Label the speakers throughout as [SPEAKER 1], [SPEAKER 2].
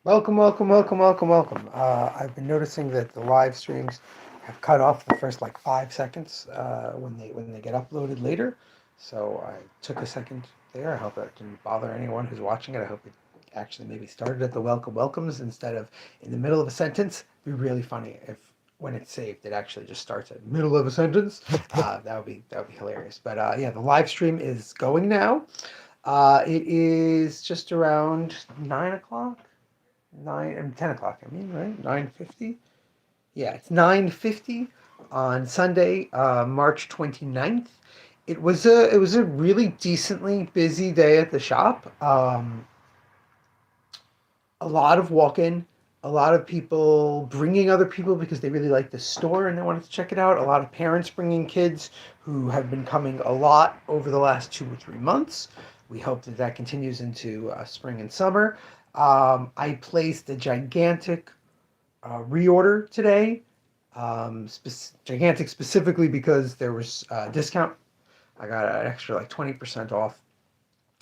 [SPEAKER 1] Welcome, welcome, welcome, welcome, welcome. I've been noticing that the live streams have cut off the first like 5 seconds when they get uploaded later. So I took a second there. I hope that didn't bother anyone who's watching it. I hope it actually maybe started at the welcome welcomes instead of in the middle of a sentence. It'd be really funny if when it's saved it actually just starts at the middle of a sentence. That would be hilarious. But yeah, the live stream is going now. It is just around 9 o'clock. 10 o'clock. I mean, right? 9:50. Yeah, it's 9:50 on Sunday, March 29th. It was a really decently busy day at the shop. A lot of walk-in, a lot of people bringing other people because they really like the store and they wanted to check it out. A lot of parents bringing kids who have been coming a lot over the last 2 or 3 months. We hope that that continues into spring and summer. I placed a gigantic reorder today. Gigantic specifically because there was a discount. I got an extra like 20% off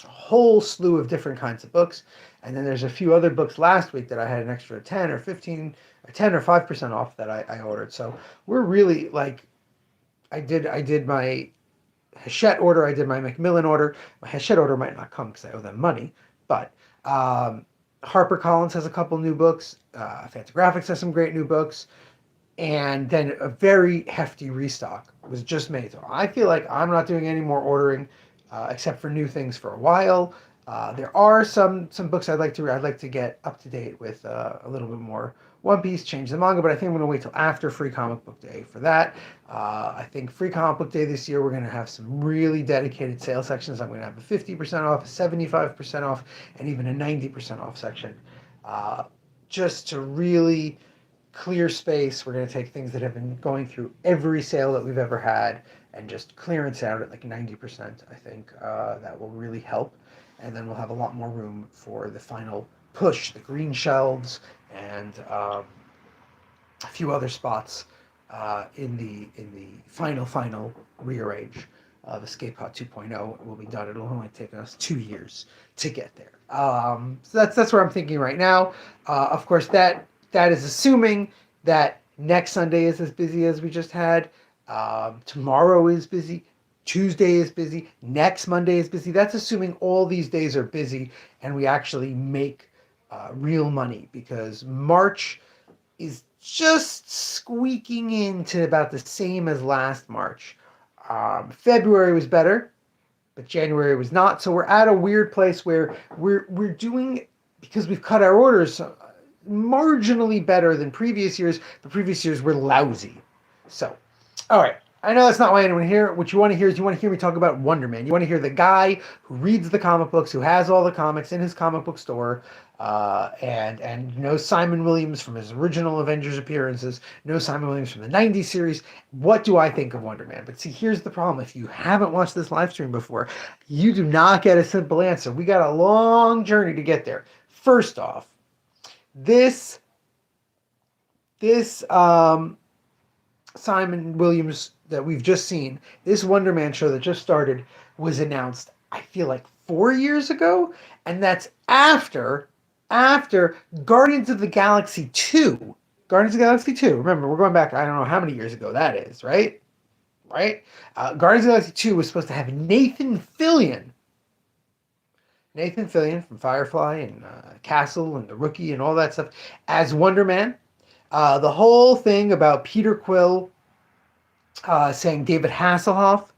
[SPEAKER 1] a whole slew of different kinds of books. And then there's a few other books last week that I had an extra 10 or 15 or 10 or 5% off that I ordered. So we're really like, I did my Hachette order, I did my Macmillan order. My Hachette order might not come because I owe them money, but HarperCollins has a couple new books. Fantagraphics has some great new books, and then a very hefty restock was just made. So I feel like I'm not doing any more ordering, except for new things for a while. There are some books I'd like to read. I'd like to get up to date with a little bit more One Piece, change the manga, but I think I'm going to wait till after Free Comic Book Day for that. I think Free Comic Book Day this year we're going to have some really dedicated sale sections. I'm going to have a 50% off, a 75% off, and even a 90% off section, just to really clear space. We're going to take things that have been going through every sale that we've ever had and just clearance out at like 90%. I think that will really help. And then we'll have a lot more room for the final push, the green shelves, and a few other spots in the final rearrange. The Escape Pod 2.0 will be done. It'll only take us 2 years to get there. So that's where I'm thinking right now. Of course, that is assuming that next Sunday is as busy as we just had. Tomorrow is busy. Tuesday is busy. Next Monday is busy. That's assuming all these days are busy and we actually make real money, because March is just squeaking into about the same as last March. February was better, but January was not. So we're at a weird place where we're doing, because we've cut our orders marginally better than previous years. The previous years were lousy. So, all right. I know that's not why anyone here. What you want to hear is you want to hear me talk about Wonder Man. You want to hear the guy who reads the comic books, who has all the comics in his comic book store, and knows Simon Williams from his original Avengers appearances, knows Simon Williams from the '90s series. What do I think of Wonder Man? But see, here's the problem: if you haven't watched this live stream before, you do not get a simple answer. We got a long journey to get there. First off, this this Simon Williams that we've just seen, this Wonder Man show that just started, was announced, I feel like 4 years ago, and that's after Guardians of the Galaxy 2. Guardians of the Galaxy 2. Remember, we're going back, I don't know how many years ago that is, right? Right? Guardians of the Galaxy 2 was supposed to have Nathan Fillion. Nathan Fillion from Firefly and Castle and The Rookie and all that stuff as Wonder Man. The whole thing about Peter Quill saying David Hasselhoff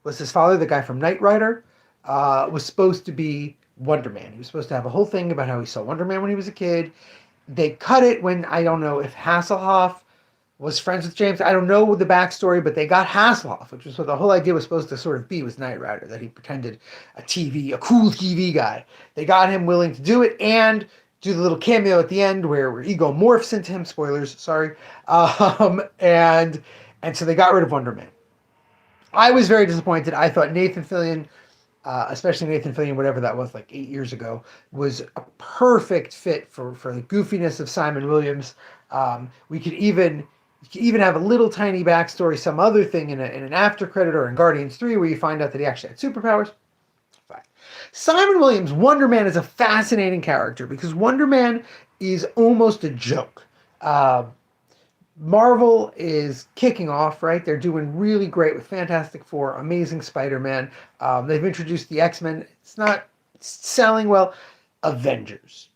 [SPEAKER 1] was his father, the guy from Knight Rider, was supposed to be Wonder Man. He was supposed to have a whole thing about how he saw Wonder Man when he was a kid. They cut it when, I don't know if Hasselhoff was friends with James. I don't know the backstory, but they got Hasselhoff, which was what the whole idea was supposed to sort of be, was Knight Rider, that he pretended a cool TV guy. They got him willing to do it and do the little cameo at the end where Ego morphs into him. Spoilers, sorry. And so they got rid of Wonder Man. I was very disappointed. I thought Nathan Fillion, especially Nathan Fillion, whatever that was, like 8 years ago, was a perfect fit for the goofiness of Simon Williams. We could even have a little tiny backstory, some other thing in an after credit or in Guardians 3 where you find out that he actually had superpowers. Fine. Simon Williams, Wonder Man, is a fascinating character because Wonder Man is almost a joke. Uh, Marvel is kicking off, right? They're doing really great with Fantastic Four, Amazing Spider-Man. They've introduced the X-Men. It's not selling well. Avengers.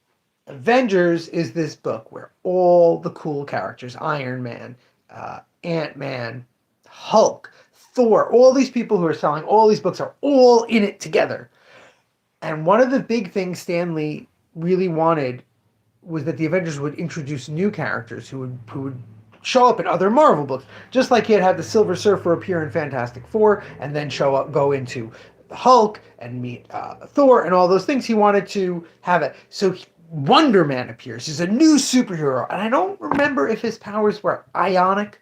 [SPEAKER 1] Avengers is this book where all the cool characters, Iron Man, Ant-Man, Hulk, Thor, all these people who are selling all these books are all in it together. And one of the big things Stan Lee really wanted was that the Avengers would introduce new characters who would show up in other Marvel books, just like he had the Silver Surfer appear in Fantastic Four, and then go into the Hulk and meet Thor and all those things. He wanted to have it. So Wonder Man appears. He's a new superhero, and I don't remember if his powers were ionic.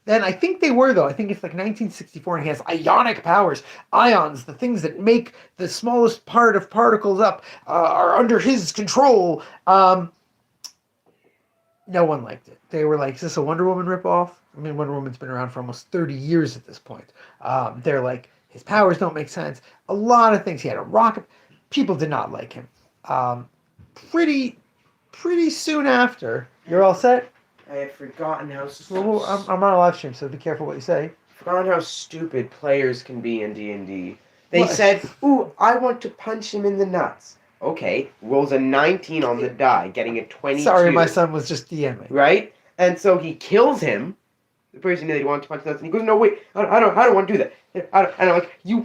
[SPEAKER 1] Then I think they were, though. I think it's like 1964, and he has ionic powers. Ions, the things that make the smallest part of particles up, are under his control. No one liked it. They were like, is this a Wonder Woman ripoff? I mean, Wonder Woman's been around for almost 30 years at this point. They're like, his powers don't make sense. A lot of things. He had a rocket. People did not like him. Pretty soon after. You're all set?
[SPEAKER 2] I had forgotten how
[SPEAKER 1] Well, I'm on a live stream, so be careful what you say.
[SPEAKER 2] forgotten how stupid players can be in D&D. They
[SPEAKER 1] What?
[SPEAKER 2] said, ooh, I want to punch him in the nuts. Okay, rolls a 19 on the die, getting a 22.
[SPEAKER 1] Sorry, my son was just DMing.
[SPEAKER 2] Right? And so he kills him, the person that he wanted to punch nuts, and he goes, no, wait, I don't want to do that. And I'm like, you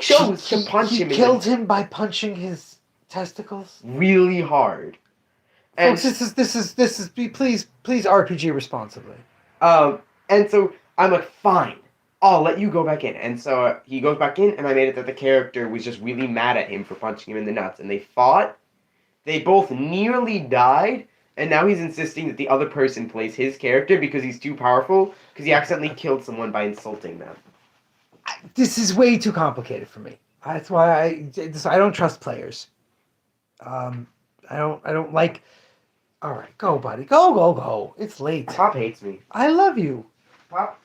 [SPEAKER 2] chose to punch him.
[SPEAKER 1] He killed him by punching his testicles.
[SPEAKER 2] Really hard. And
[SPEAKER 1] Folks, this is please RPG responsibly.
[SPEAKER 2] and so I'm like, fine, I'll let you go back in. And so he goes back in, and I made it that the character was just really mad at him for punching him in the nuts. And they fought. They both nearly died, and now he's insisting that the other person plays his character because he's too powerful, because he accidentally killed someone by insulting them.
[SPEAKER 1] This is way too complicated for me. That's why I don't trust players. I don't like. All right, go, buddy. Go. It's late.
[SPEAKER 2] Pop hates me.
[SPEAKER 1] I love you.
[SPEAKER 2] Pop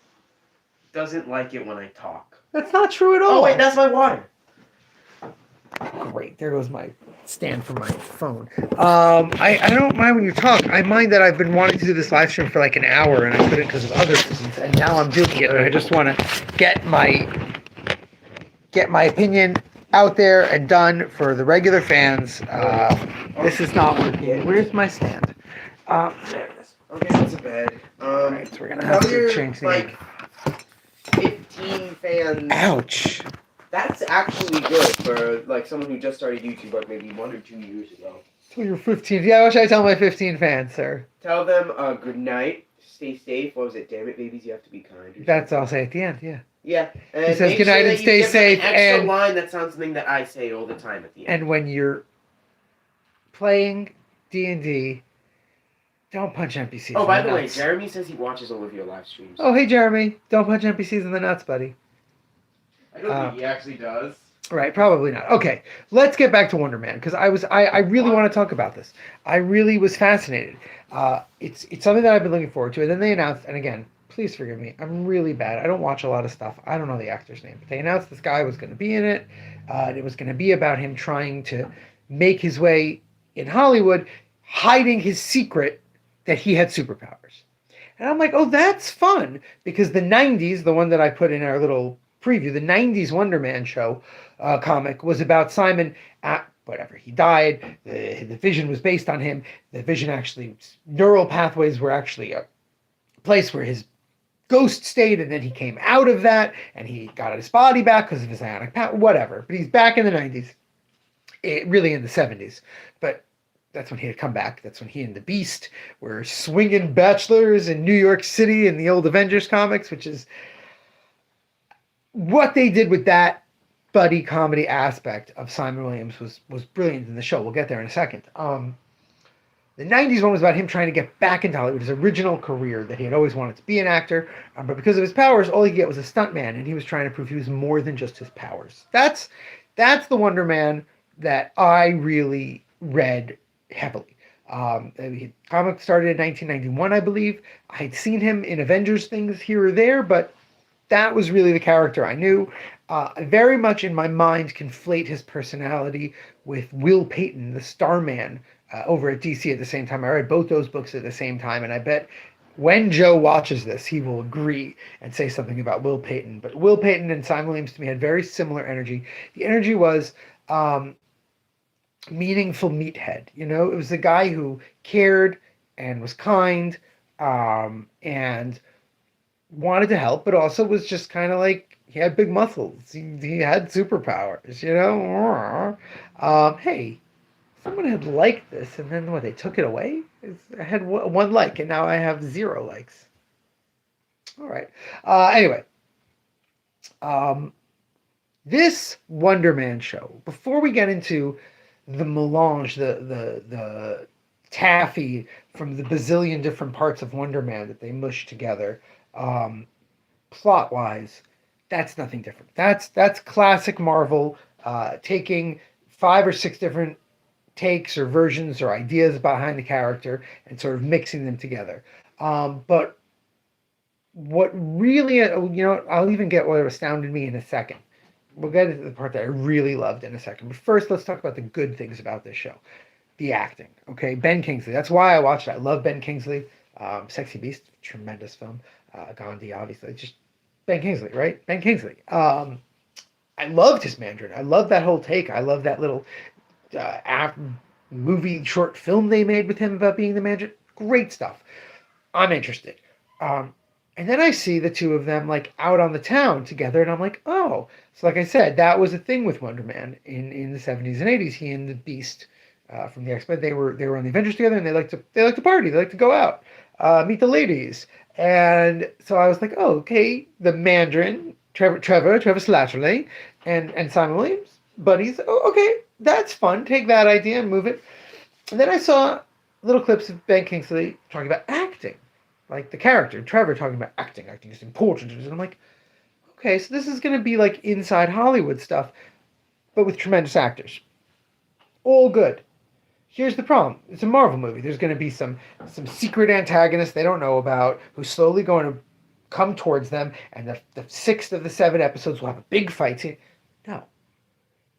[SPEAKER 2] doesn't like it when I talk.
[SPEAKER 1] That's not true at all.
[SPEAKER 2] Oh, wait, that's my water.
[SPEAKER 1] Great. There goes my stand for my phone. I don't mind when you talk. I mind that I've been wanting to do this live stream for like an hour, and I couldn't because of other reasons, and now I'm doing it. And I just want to get my opinion out there and done for the regular fans. This is not working. Where's my stand? There it is.
[SPEAKER 2] Okay, that's a bed.
[SPEAKER 1] Alright, so we're gonna have to change the
[SPEAKER 2] like 15 fans.
[SPEAKER 1] Ouch.
[SPEAKER 2] That's actually good for like someone who just started YouTube like maybe 1 or 2 years ago.
[SPEAKER 1] So you're 15. Yeah, what should I tell my 15 fans, sir?
[SPEAKER 2] Tell them good night, stay safe. What was it? Damn it, babies, you have to be kind.
[SPEAKER 1] That's all I'll say at the end, yeah.
[SPEAKER 2] Yeah. And
[SPEAKER 1] He says
[SPEAKER 2] make
[SPEAKER 1] good night
[SPEAKER 2] sure
[SPEAKER 1] and
[SPEAKER 2] that you
[SPEAKER 1] stay
[SPEAKER 2] give them
[SPEAKER 1] safe,
[SPEAKER 2] an extra
[SPEAKER 1] and-
[SPEAKER 2] line that sounds something that I say all the time at the end.
[SPEAKER 1] And when you're playing D&D, don't punch NPCs.
[SPEAKER 2] Oh,
[SPEAKER 1] in
[SPEAKER 2] by the way,
[SPEAKER 1] nuts.
[SPEAKER 2] Jeremy says he watches all of your live streams.
[SPEAKER 1] Oh, hey, Jeremy. Don't punch NPCs in the nuts, buddy.
[SPEAKER 2] I don't think he actually does.
[SPEAKER 1] Right, probably not. Okay, let's get back to Wonder Man, because I really want to talk about this. I really was fascinated. It's something that I've been looking forward to, and then they announced, and again, please forgive me, I'm really bad. I don't watch a lot of stuff. I don't know the actor's name, but they announced this guy was going to be in it, and it was going to be about him trying to make his way in Hollywood, hiding his secret that he had superpowers. And I'm like, oh, that's fun, because the 90s, the one that I put in our little preview, the 90s Wonder Man show comic was about Simon whatever, he died, the Vision was based on him, the Vision actually, neural pathways were actually a place where his ghost stayed, and then he came out of that, and he got his body back because of his ionic power, whatever, but he's back in the 90s, really in the 70s, but that's when he had come back. That's when he and the Beast were swinging bachelors in New York City in the old Avengers comics, which is what they did with that buddy comedy aspect of Simon Williams was brilliant in the show. We'll get there in a second. The 90s one was about him trying to get back into Hollywood, his original career that he had always wanted to be an actor, but because of his powers, all he could get was a stuntman, and he was trying to prove he was more than just his powers. That's the Wonder Man that I really read heavily. The comic started in 1991, I believe. I had seen him in Avengers things here or there, but that was really the character I knew. I very much in my mind conflate his personality with Will Payton, the Starman over at DC at the same time. I read both those books at the same time, and I bet when Joe watches this, he will agree and say something about Will Payton. But Will Payton and Simon Williams to me had very similar energy. The energy was meaningful meathead. You know, it was the guy who cared and was kind and wanted to help, but also was just kind of like he had big muscles. He had superpowers. You know, hey, someone had liked this, and then what? They took it away. I had one like, and now I have 0 likes. All right. Anyway, this Wonder Man show. Before we get into the melange, the taffy from the bazillion different parts of Wonder Man that they mush together, plot wise, that's nothing different. That's classic Marvel, taking 5 or 6 different takes or versions or ideas behind the character and sort of mixing them together. But what really, I'll even get what astounded me in a second. We'll get into the part that I really loved in a second. But first, let's talk about the good things about this show. The acting, okay? Ben Kingsley. That's why I watched it. I love Ben Kingsley. Sexy Beast, tremendous film. Gandhi, obviously. Just Ben Kingsley, right? Ben Kingsley. I loved his Mandarin. I love that whole take. I love that little movie short film they made with him about being the Mandarin. Great stuff. I'm interested. And then I see the two of them like out on the town together, and I'm like, oh. So like I said, that was a thing with Wonder Man in the 70s and 80s. He and the Beast from the X-Men, they were on the Avengers together, and they like to party, they like to go out, meet the ladies. And so I was like, oh, okay, the Mandarin, Trevor Slattery, and Simon Williams, buddies. Oh, okay, that's fun. Take that idea and move it. And then I saw little clips of Ben Kingsley talking about acting. Like the character, Trevor, talking about acting is important. And I'm like, okay, so this is going to be like inside Hollywood stuff, but with tremendous actors. All good. Here's the problem. It's a Marvel movie. There's going to be some secret antagonist they don't know about who's slowly going to come towards them, and the 6th of the 7 episodes will have a big fight scene. No.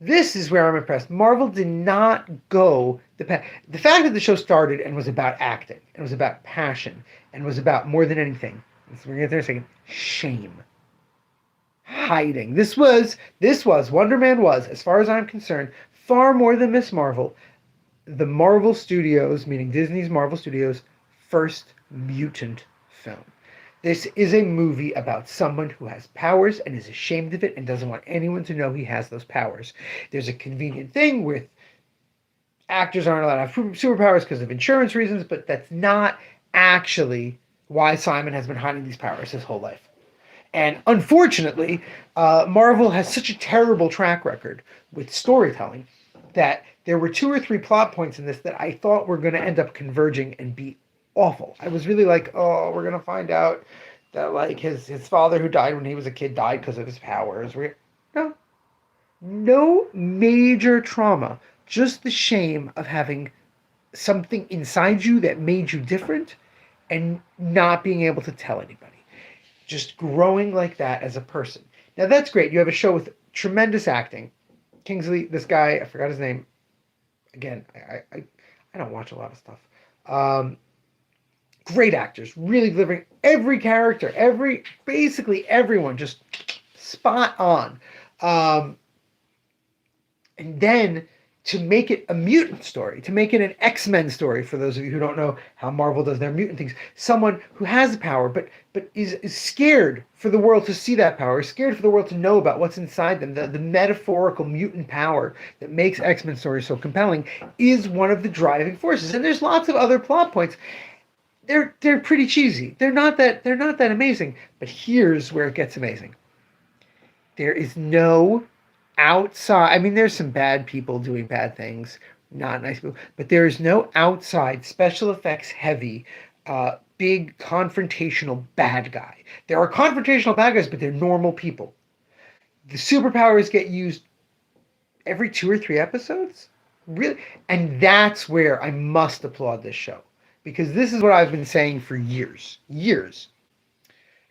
[SPEAKER 1] This is where I'm impressed. Marvel did not go the fact that the show started and was about acting, and was about passion, and was about more than anything. We're gonna get there in a second. Shame, hiding. This was Wonder Man was, as far as I'm concerned, far more than Miss Marvel, the Marvel Studios, meaning Disney's Marvel Studios, first mutant film. This is a movie about someone who has powers and is ashamed of it and doesn't want anyone to know he has those powers. There's a convenient thing with actors aren't allowed to have superpowers because of insurance reasons, but that's not actually why Simon has been hiding these powers his whole life. And unfortunately, Marvel has such a terrible track record with storytelling that there were 2 or 3 plot points in this that I thought were going to end up converging and be awful. I was really like, oh, we're gonna find out that like his father who died when he was a kid died because of his powers. No major trauma, just the shame of having something inside you that made you different and not being able to tell anybody. Just growing like that as a person. Now that's great. You have a show with tremendous acting. Kingsley, this guy, I forgot his name. Again, I don't watch a lot of stuff. Great actors, really delivering every character, basically everyone, just spot on. And then to make it a mutant story, to make it an X-Men story, for those of you who don't know how Marvel does their mutant things, someone who has the power but is scared for the world to see that power, scared for the world to know about what's inside them, the metaphorical mutant power that makes X-Men stories so compelling is one of the driving forces. And there's lots of other plot points. They're pretty cheesy. They're not that amazing. But here's where it gets amazing. There is no outside. I mean, there's some bad people doing bad things, not nice people. But there is no outside special effects heavy, big confrontational bad guy. There are confrontational bad guys, but they're normal people. The superpowers get used every 2 or 3 episodes, really, and that's where I must applaud this show. Because this is what I've been saying for years.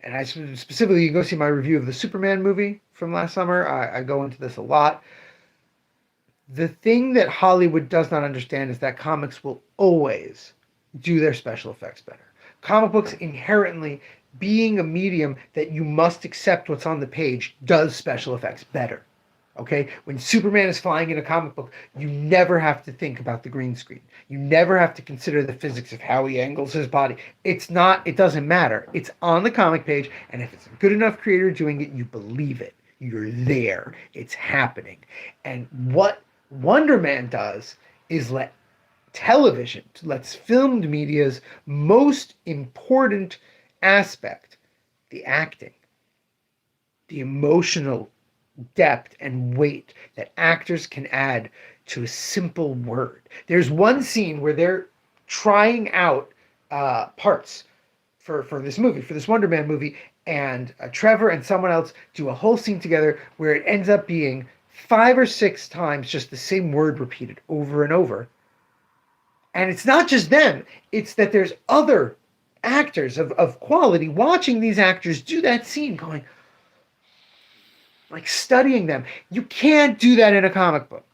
[SPEAKER 1] And I specifically, you can go see my review of the Superman movie from last summer. I go into this a lot. The thing that Hollywood does not understand is that comics will always do their special effects better. Comic books inherently, being a medium that you must accept what's on the page, does special effects better. Okay? When Superman is flying in a comic book, you never have to think about the green screen. You never have to consider the physics of how he angles his body. It doesn't matter. It's on the comic page, and if it's a good enough creator doing it, you believe it. You're there. It's happening. And what Wonder Man does is lets filmed media's most important aspect, the acting, the emotional depth and weight that actors can add to a simple word. There's one scene where they're trying out parts for this movie, for this Wonder Man movie, and Trevor and someone else do a whole scene together where it ends up being 5 or 6 times just the same word repeated over and over. And it's not just them, it's that there's other actors of quality watching these actors do that scene going, like studying them. You can't do that in a comic book.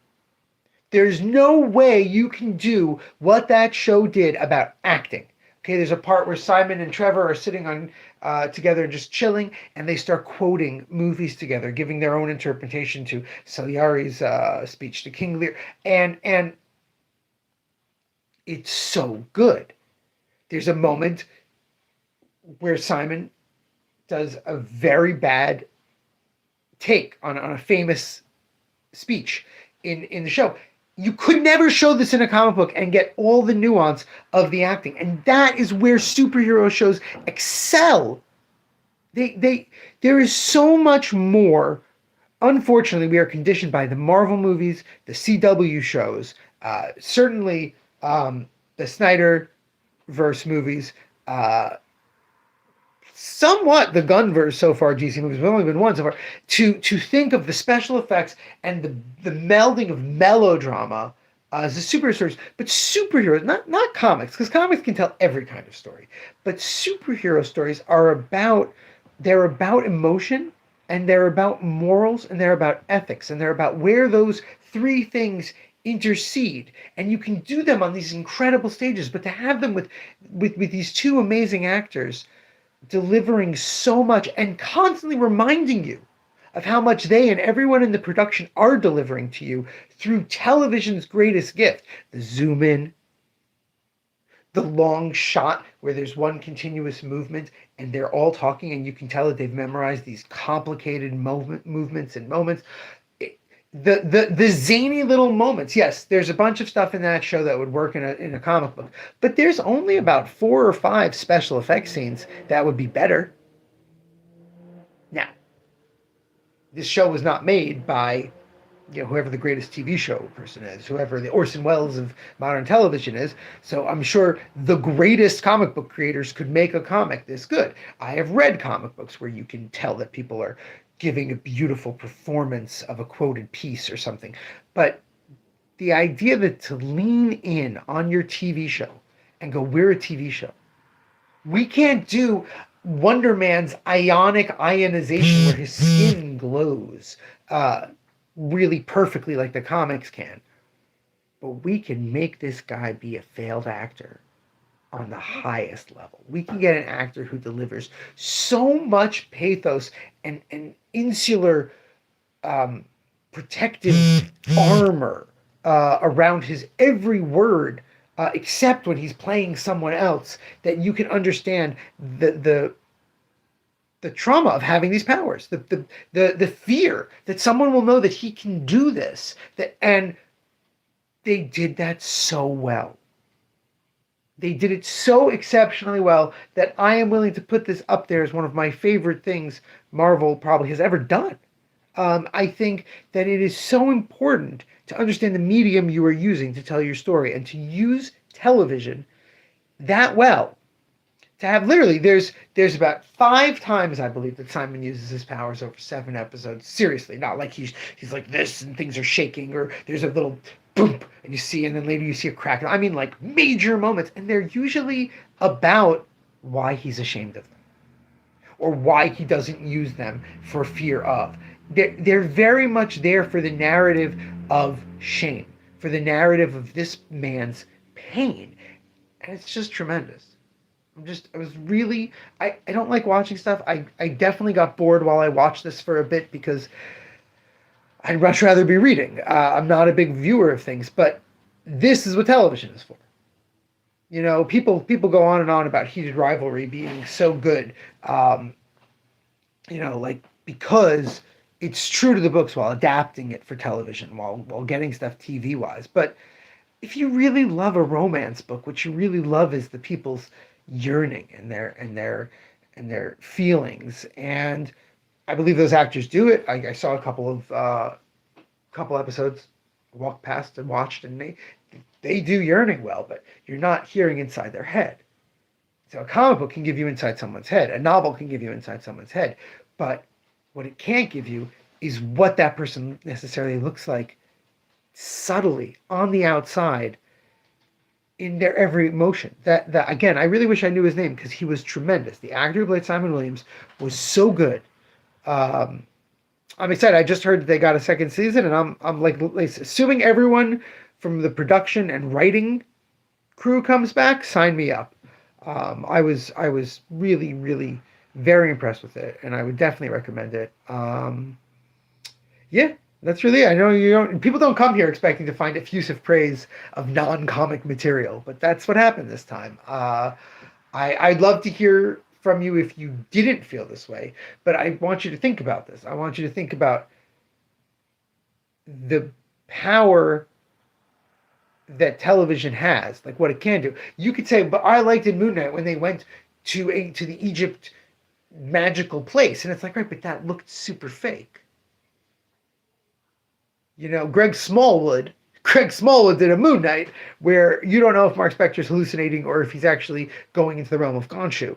[SPEAKER 1] There's no way you can do what that show did about acting. Okay, there's a part where Simon and Trevor are sitting on together just chilling, and they start quoting movies together, giving their own interpretation to Salieri's speech to King Lear, and it's so good. There's a moment where Simon does a very bad take on a famous speech in the show. You could never show this in a comic book and get all the nuance of the acting. And that is where superhero shows excel. There is so much more. Unfortunately, we are conditioned by the Marvel movies, the CW shows, certainly the Snyderverse movies, somewhat the Gunverse so far, DC movies, there's only been one so far, to think of the special effects and the melding of melodrama as the superhero stories, but superheroes, not comics, because comics can tell every kind of story, but superhero stories they're about emotion, and they're about morals, and they're about ethics, and they're about where those 3 things intercede, and you can do them on these incredible stages, but to have them with these 2 amazing actors delivering so much and constantly reminding you of how much they and everyone in the production are delivering to you through television's greatest gift, the zoom in, the long shot where there's one continuous movement and they're all talking and you can tell that they've memorized these complicated movements and moments. The zany little moments. Yes, there's a bunch of stuff in that show that would work in a comic book, but there's only about 4 or 5 special effects scenes that would be better. Now, this show was not made by, whoever the greatest TV show person is, whoever the Orson Welles of modern television is. So I'm sure the greatest comic book creators could make a comic this good. I have read comic books where you can tell that people are giving a beautiful performance of a quoted piece or something. But the idea that to lean in on your TV show and go, we're a TV show. We can't do Wonder Man's ionic ionization where his skin glows really perfectly like the comics can. But we can make this guy be a failed actor on the highest level. We can get an actor who delivers so much pathos and insular protective armor around his every word, except when he's playing someone else, that you can understand the trauma of having these powers, the fear that someone will know that he can do this, and they did that so well. They did it so exceptionally well that I am willing to put this up there as one of my favorite things Marvel probably has ever done. I think that it is so important to understand the medium you are using to tell your story and to use television that well. To have literally, there's about 5 times I believe that Simon uses his powers over 7 episodes. Seriously, not like he's like this and things are shaking, or there's a little boom and you see, and then later you see a crack. I mean, like major moments, and they're usually about why he's ashamed of them or why he doesn't use them for fear of. They're very much there for the narrative of shame, for the narrative of this man's pain. And it's just tremendous. I was really, I don't like watching stuff. I definitely got bored while I watched this for a bit because I'd much rather be reading. I'm not a big viewer of things, but this is what television is for. You know, people go on and on about Heated Rivalry being so good. Um, you know, like because it's true to the books while adapting it for television, while getting stuff TV wise. But if you really love a romance book, what you really love is the people's yearning and their feelings. And I believe those actors do it. I saw a couple episodes, walked past and watched, and they do yearning well, but you're not hearing inside their head. So a comic book can give you inside someone's head. A novel can give you inside someone's head. But what it can't give you is what that person necessarily looks like subtly on the outside in their every emotion. That again, I really wish I knew his name because he was tremendous. The actor who played Simon Williams was so good. Um, I'm excited. I just heard that they got a second season, and I'm like assuming everyone from the production and writing crew comes back. Sign me up. I was really very impressed with it, and I would definitely recommend it. Yeah, that's really it. I know you don't. People don't come here expecting to find effusive praise of non-comic material, but that's what happened this time. I'd love to hear from you if you didn't feel this way, but I want you to think about this. I want you to think about the power that television has, like what it can do. You could say, but I liked in Moon Knight when they went to the Egypt magical place, and it's like, right, but that looked super fake. You know, Greg Smallwood did a Moon Knight where you don't know if Mark Spector's hallucinating or if he's actually going into the realm of Khonshu.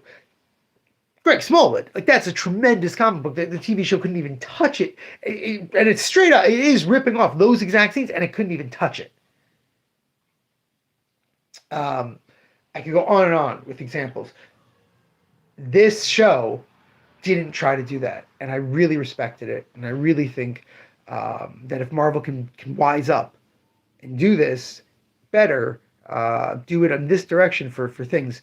[SPEAKER 1] Greg Smallwood, like that's a tremendous comic book. The TV show couldn't even touch it. And it's straight up, it is ripping off those exact scenes, and it couldn't even touch it. I could go on and on with examples. This show didn't try to do that, and I really respected it, and I really think that if Marvel can wise up and do this better, do it in this direction for things,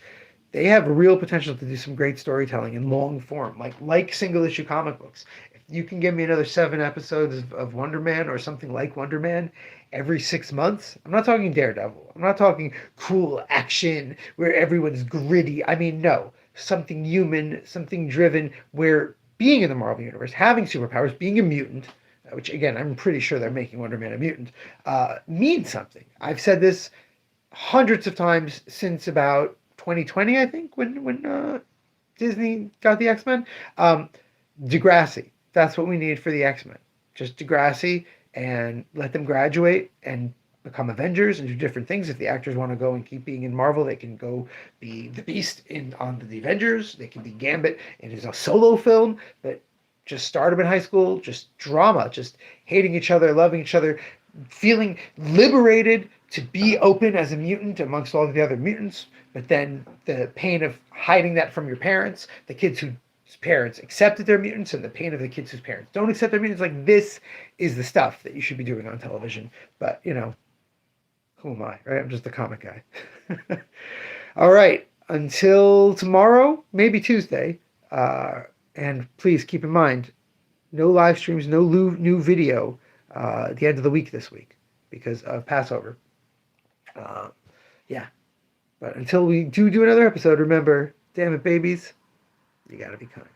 [SPEAKER 1] they have real potential to do some great storytelling in long form, like single issue comic books. If you can give me another 7 episodes of Wonder Man or something like Wonder Man every 6 months, I'm not talking Daredevil. I'm not talking cool action where everyone's gritty. I mean, no, something human, something driven, where being in the Marvel Universe, having superpowers, being a mutant, which again, I'm pretty sure they're making Wonder Man a mutant, means something. I've said this hundreds of times since about 2020, I think, when Disney got the X-Men. Degrassi. That's what we need for the X-Men. Just Degrassi, and let them graduate and become Avengers and do different things. If the actors want to go and keep being in Marvel, they can go be the Beast on the Avengers. They can be Gambit in his solo film. But just start them in high school, just drama, just hating each other, loving each other, feeling liberated to be open as a mutant amongst all the other mutants, but then the pain of hiding that from your parents, the kids whose parents accepted their mutants, and the pain of the kids whose parents don't accept their mutants. Like, this is the stuff that you should be doing on television. But, you know, who am I, right? I'm just a comic guy. All right. Until tomorrow, maybe Tuesday. And please keep in mind, no live streams, no new video at the end of the week this week because of Passover. Yeah. But until we do another episode, remember, damn it, babies, you gotta be kind.